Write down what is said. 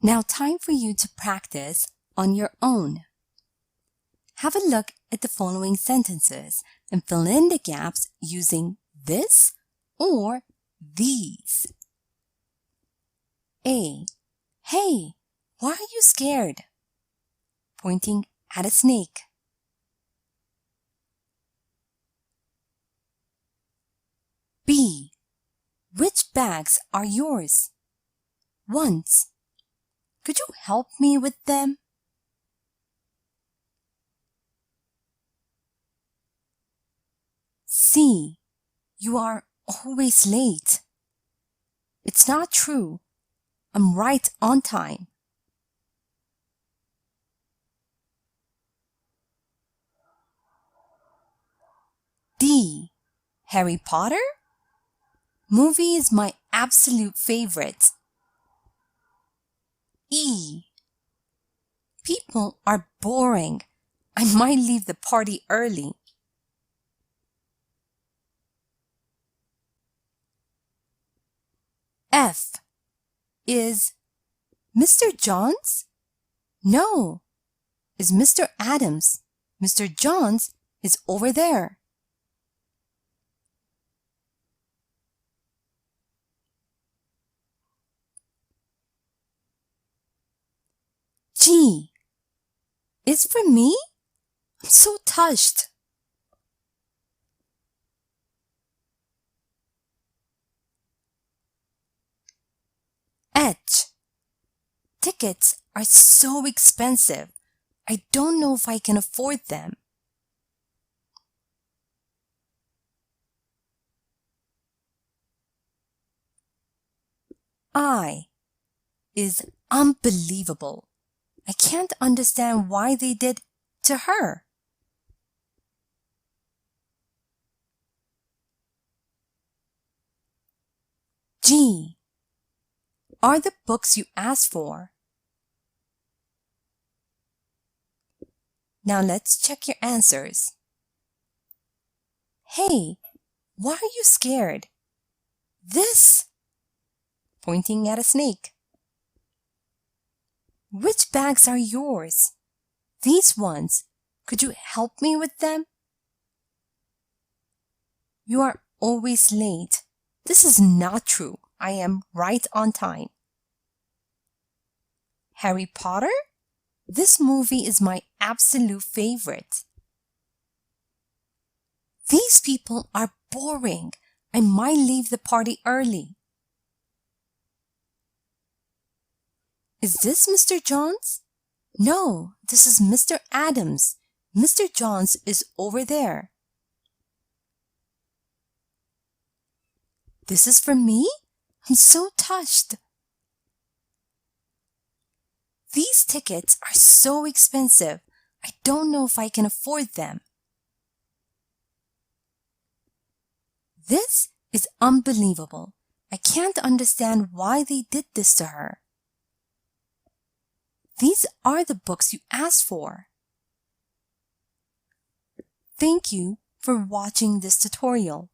Now time for you to practice on your own. Have a look at the following sentences and fill in the gaps using this or these. A. Hey, why are you scared? Pointing at a snake. B. Which bags are yours? Once. Could you help me with them? C. You are always late. It's not true. I'm right on time. D. Harry Potter? Movie is my absolute favorite. E. People are boring. I might leave the party early. F. Is Mr. Johns? No. Is Mr. Adams. Mr. Johns is over there. G. Is for me? I'm so touched. H. Tickets are so expensive. I don't know if I can afford them. I. Is unbelievable. I can't understand why they did to her. G. Are the books you asked for? Now let's check your answers. Hey, why are you scared? This. Pointing at a snake. Which bags are yours? These ones. Could you help me with them? You are always late. This is not true. I am right on time. Harry Potter? This movie is my absolute favorite. These people are boring. I might leave the party early. Is this Mr. Johns? No, this is Mr. Adams. Mr. Johns is over there. This is for me? I'm so touched. These tickets are so expensive. I don't know if I can afford them. This is unbelievable. I can't understand why they did this to her. These are the books you asked for. Thank you for watching this tutorial.